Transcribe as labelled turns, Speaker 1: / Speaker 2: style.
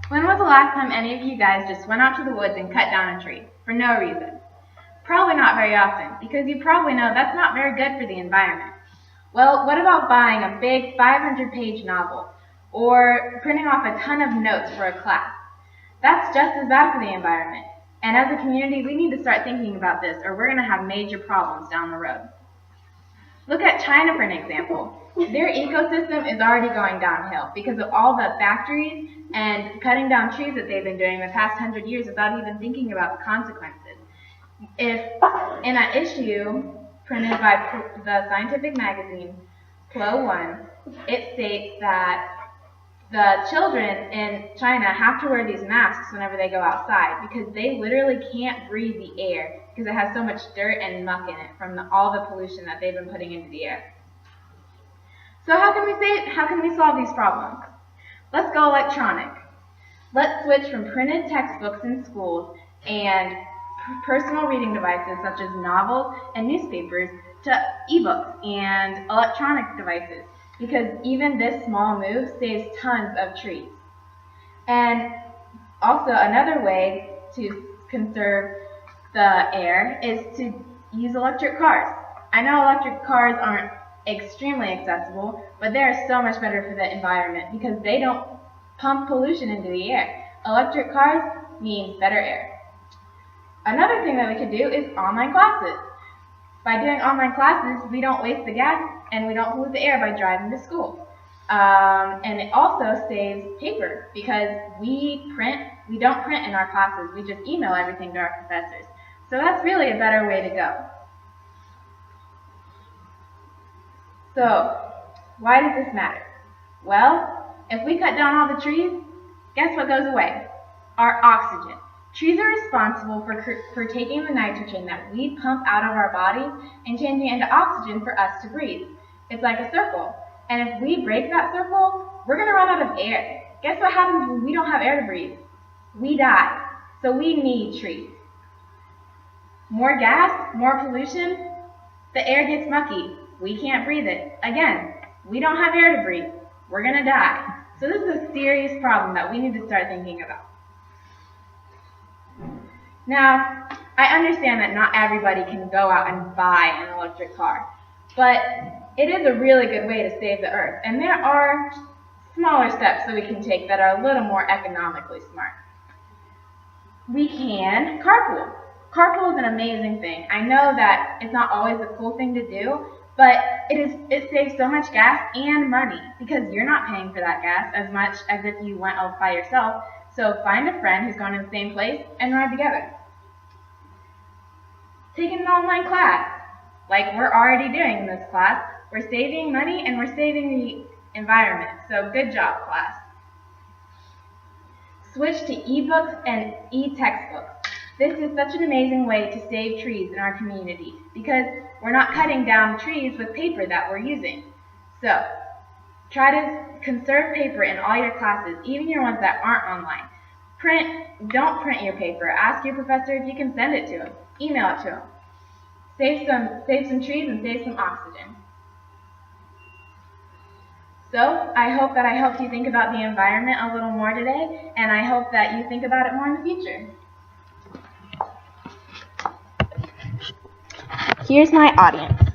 Speaker 1: When was the last time any of you guys just went out to the woods and cut down a tree for no reason? Probably not very often, because you probably know that's not very good for the environment. Well, what about buying a big 500-page novel or printing off a ton of notes for a class? That's just as bad for the environment. And as a community, we need to start thinking about this, or we're going to have major problems down the road. Look at China for an example. Their ecosystem is already going downhill because of all the factories and cutting down trees that they've been doing the past 100 years without even thinking about the consequences. If in an issue printed by the scientific magazine PLO 1, it states that the children in China have to wear these masks whenever they go outside because they literally can't breathe the air because it has so much dirt and muck in it from all the pollution that they've been putting into the air. So how can we solve these problems? Let's go electronic. Let's switch from printed textbooks in schools and personal reading devices such as novels and newspapers to ebooks and electronic devices, because even this small move saves tons of trees. And also another way to conserve the air is to use electric cars. I know electric cars aren't extremely accessible, but they are so much better for the environment because they don't pump pollution into the air. Electric cars means better air. Another thing that we could do is online classes. By doing online classes, we don't waste the gas and we don't pollute the air by driving to school. And it also saves paper because we don't print in our classes. We just email everything to our professors. So that's really a better way to go. So, why does this matter? Well, if we cut down all the trees, guess what goes away? Our oxygen. Trees are responsible for taking the nitrogen that we pump out of our bodies and changing it into oxygen for us to breathe. It's like a circle. And if we break that circle, we're going to run out of air. Guess what happens when we don't have air to breathe? We die. So we need trees. More gas, more pollution, the air gets mucky. We can't breathe it. Again, we don't have air to breathe. We're going to die. So this is a serious problem that we need to start thinking about. Now, I understand that not everybody can go out and buy an electric car, but it is a really good way to save the earth. And there are smaller steps that we can take that are a little more economically smart. We can carpool. Carpool is an amazing thing. I know that it's not always a cool thing to do, but it saves so much gas and money because you're not paying for that gas as much as if you went all by yourself. So find a friend who's going to the same place and ride together. Take an online class, like we're already doing in this class. We're saving money and we're saving the environment. So good job, class. Switch to ebooks and e-textbooks. This is such an amazing way to save trees in our community because we're not cutting down trees with paper that we're using. So, try to conserve paper in all your classes, even your ones that aren't online. Don't print your paper. Ask your professor if you can send it to him. Email it to him. Save some trees and save some oxygen. So, I hope that I helped you think about the environment a little more today, and I hope that you think about it more in the future. Here's my audience.